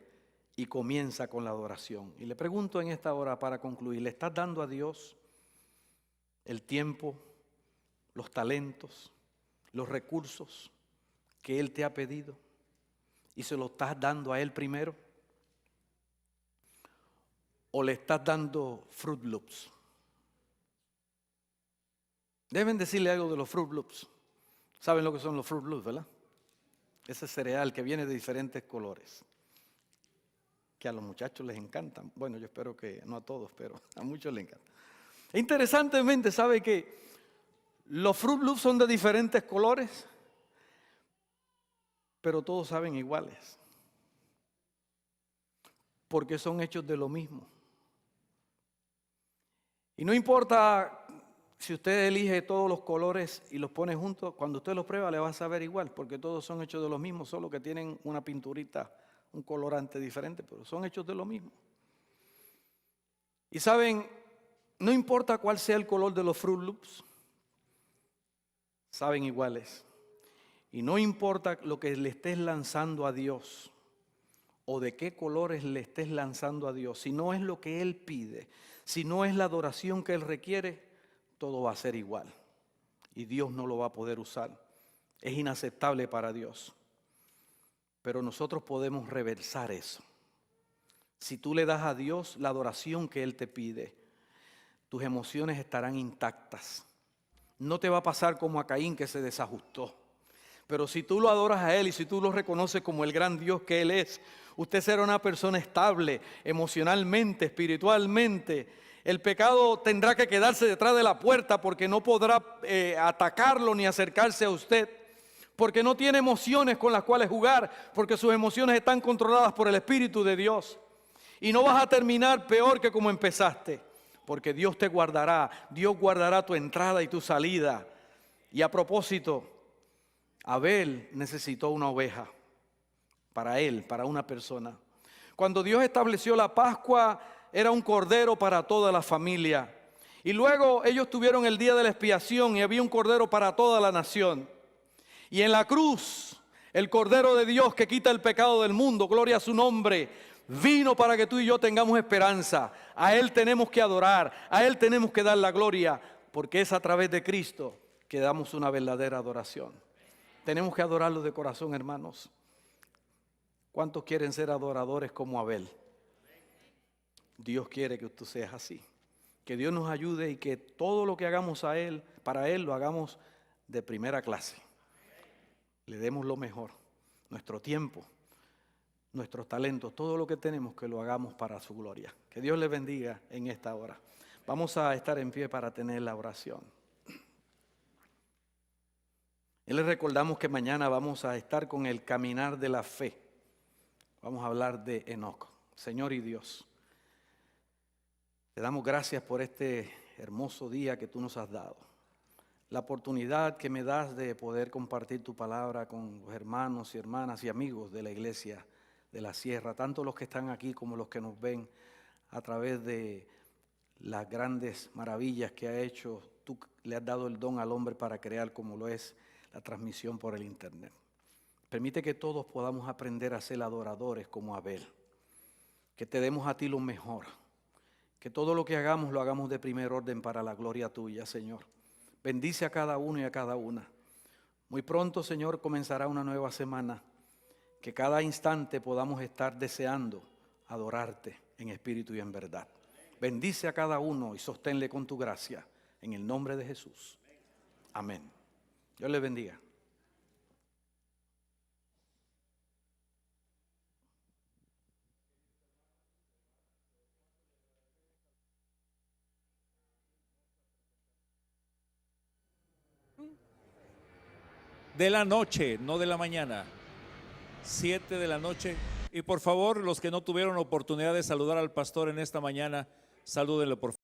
y comienza con la adoración. Y le pregunto en esta hora para concluir, ¿le estás dando a Dios el tiempo, los talentos, los recursos que Él te ha pedido? ¿Y se lo estás dando a Él primero? ¿O le estás dando Fruit Loops? Deben decirle algo de los Fruit Loops. ¿Saben lo que son los Fruit Loops, verdad? Ese cereal que viene de diferentes colores, que a los muchachos les encantan. Bueno, yo espero que no a todos, pero a muchos les encanta. Interesantemente, ¿sabe que los Fruit Loops son de diferentes colores? Pero todos saben iguales, porque son hechos de lo mismo. Y no importa si usted elige todos los colores y los pone juntos, cuando usted los prueba le va a saber igual, porque todos son hechos de lo mismo, solo que tienen una pinturita, un colorante diferente, pero son hechos de lo mismo. Y saben, no importa cuál sea el color de los Fruit Loops, saben iguales. Y no importa lo que le estés lanzando a Dios, o de qué colores le estés lanzando a Dios, si no es lo que Él pide, si no es la adoración que Él requiere, todo va a ser igual. Y Dios no lo va a poder usar. Es inaceptable para Dios. Pero nosotros podemos reversar eso. Si tú le das a Dios la adoración que Él te pide, tus emociones estarán intactas. No te va a pasar como a Caín, que se desajustó. Pero si tú lo adoras a Él y si tú lo reconoces como el gran Dios que Él es, usted será una persona estable emocionalmente, espiritualmente. El pecado tendrá que quedarse detrás de la puerta, porque no podrá atacarlo ni acercarse a usted, porque no tiene emociones con las cuales jugar, porque sus emociones están controladas por el Espíritu de Dios. Y no vas a terminar peor que como empezaste, porque Dios te guardará. Dios guardará tu entrada y tu salida. Y a propósito, Abel necesitó una oveja para él, para una persona. Cuando Dios estableció la Pascua, era un cordero para toda la familia. Y luego ellos tuvieron el día de la expiación y había un cordero para toda la nación. Y en la cruz, el Cordero de Dios que quita el pecado del mundo, gloria a su nombre, vino para que tú y yo tengamos esperanza. A Él tenemos que adorar, a Él tenemos que dar la gloria, porque es a través de Cristo que damos una verdadera adoración. Tenemos que adorarlo de corazón, hermanos. ¿Cuántos quieren ser adoradores como Abel? Dios quiere que tú seas así. Que Dios nos ayude y que todo lo que hagamos a Él, para Él, lo hagamos de primera clase. Le demos lo mejor, nuestro tiempo, nuestros talentos, todo lo que tenemos, que lo hagamos para su gloria. Que Dios le bendiga en esta hora. Vamos a estar en pie para tener la oración. Y les recordamos que mañana vamos a estar con el caminar de la fe. Vamos a hablar de Enoc. Señor y Dios, te damos gracias por este hermoso día que tú nos has dado. La oportunidad que me das de poder compartir tu palabra con los hermanos y hermanas y amigos de la iglesia de la Sierra, tanto los que están aquí como los que nos ven a través de las grandes maravillas que ha hecho. Tú le has dado el don al hombre para crear, como lo es la transmisión por el internet. Permite que todos podamos aprender a ser adoradores como Abel, que te demos a ti lo mejor, que todo lo que hagamos lo hagamos de primer orden para la gloria tuya, Señor. Bendice a cada uno y a cada una. Muy pronto, Señor, comenzará una nueva semana, que cada instante podamos estar deseando adorarte en espíritu y en verdad. Bendice a cada uno y sosténle con tu gracia, en el nombre de Jesús. Amén. Dios les bendiga. De la noche, no de la mañana. 7 de la noche. Y por favor, los que no tuvieron oportunidad de saludar al pastor en esta mañana, salúdenlo por favor.